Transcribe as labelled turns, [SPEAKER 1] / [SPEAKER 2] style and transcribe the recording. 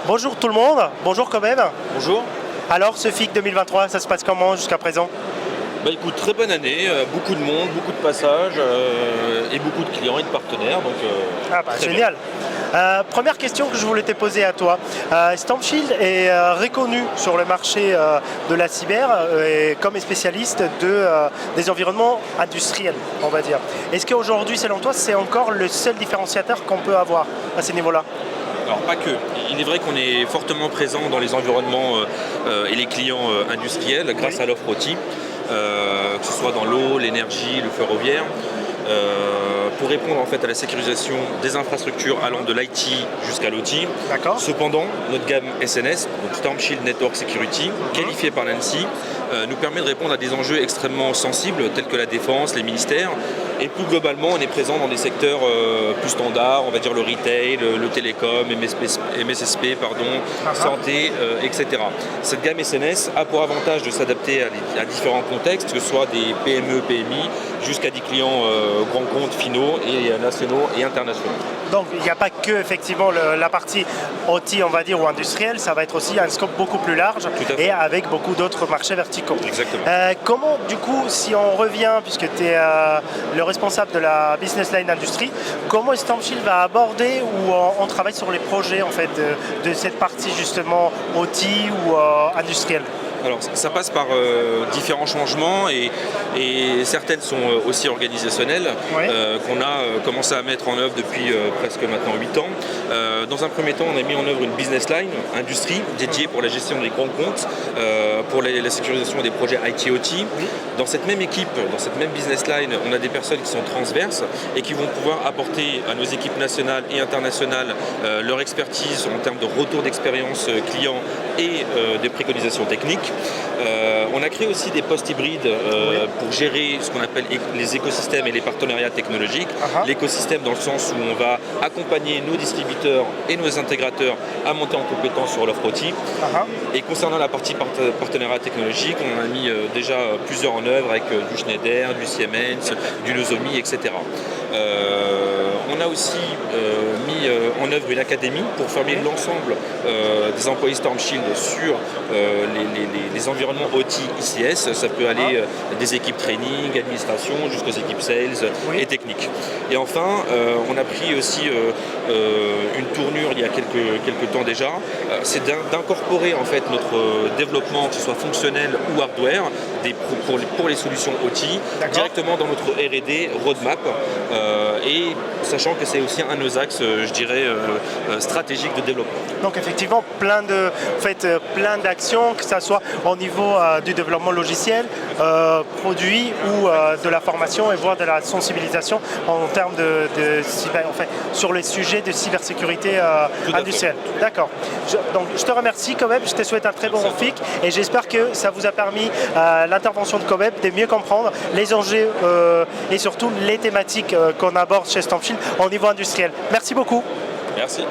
[SPEAKER 1] Bonjour tout le monde, bonjour Cobeb.
[SPEAKER 2] Bonjour.
[SPEAKER 1] Alors ce FIC 2023, ça se passe comment jusqu'à présent?
[SPEAKER 2] Bah écoute, très bonne année, beaucoup de monde, beaucoup de passages et beaucoup de clients et de partenaires. Donc,
[SPEAKER 1] génial. Première question que je voulais te poser à toi. Stormshield est reconnu sur le marché de la cyber comme spécialiste des environnements industriels, on va dire. Est-ce qu'aujourd'hui, selon toi, c'est encore le seul différenciateur qu'on peut avoir à ce niveau-là?
[SPEAKER 2] Alors pas que. Il est vrai qu'on est fortement présent dans les environnements et les clients industriels grâce à l'offre OT, que ce soit dans l'eau, l'énergie, le ferroviaire. Pour répondre en fait à la sécurisation des infrastructures allant de l'IT jusqu'à l'OT.
[SPEAKER 1] D'accord.
[SPEAKER 2] Cependant, notre gamme SNS, donc Stormshield Network Security, qualifiée par l'ANSSI, nous permet de répondre à des enjeux extrêmement sensibles tels que la défense, les ministères. Et plus globalement, on est présent dans des secteurs plus standards, on va dire le retail, le télécom, MSSP, santé, etc. Cette gamme SNS a pour avantage de s'adapter à différents contextes, que ce soit des PME, PMI, jusqu'à des clients grands comptes finaux et nationaux et internationaux.
[SPEAKER 1] Donc il n'y a pas que effectivement la partie OT, on va dire, ou industrielle, ça va être aussi un scope beaucoup plus large et avec beaucoup d'autres marchés verticaux.
[SPEAKER 2] Exactement.
[SPEAKER 1] Comment du coup, si on revient, puisque tu es le responsable de la business line industrie, comment Stormshield va aborder ou on travaille sur les projets en fait de cette partie justement OT ou industrielle?
[SPEAKER 2] Alors ça passe par différents changements et certaines sont aussi organisationnelles, qu'on a commencé à mettre en œuvre depuis presque maintenant 8 ans. Dans un premier temps, on a mis en œuvre une business line industrie dédiée pour la gestion des grands comptes, pour la sécurisation des projets IT/OT. Dans cette même équipe, dans cette même business line, on a des personnes qui sont transverses et qui vont pouvoir apporter à nos équipes nationales et internationales leur expertise en termes de retour d'expérience client et des préconisations techniques. On a créé aussi des postes hybrides pour gérer ce qu'on appelle les écosystèmes et les partenariats technologiques. L'écosystème dans le sens où on va accompagner nos distributeurs et nos intégrateurs à monter en compétence sur l'offre OT. Et concernant la partie partenariat technologique, on en a mis déjà plusieurs en œuvre avec du Schneider, du Siemens, du Nozomi, etc. On a aussi mis en œuvre une académie pour former l'ensemble des employés Stormshield sur les environnements OT ICS. Ça peut aller des équipes training, administration, jusqu'aux équipes sales et techniques. Et enfin, on a pris aussi une tournure il y a quelques temps déjà, c'est d'incorporer en fait notre développement, que ce soit fonctionnel ou hardware, pour les solutions OT, directement dans notre R&D roadmap, et sachant que c'est aussi un de nos axes, je dirais, stratégiques de développement.
[SPEAKER 1] Donc effectivement, plein d'actions, que ce soit au niveau du développement logiciel, produit ou de la formation et voire de la sensibilisation en termes sur les sujets de cybersécurité industrielle. D'accord. Donc je te remercie Cobeb, je te souhaite un très bon FIC et j'espère que ça vous a permis, l'intervention de Cobeb, de mieux comprendre les enjeux et surtout les thématiques qu'on aborde chez Stormshield au niveau industriel. Merci beaucoup.
[SPEAKER 2] Merci.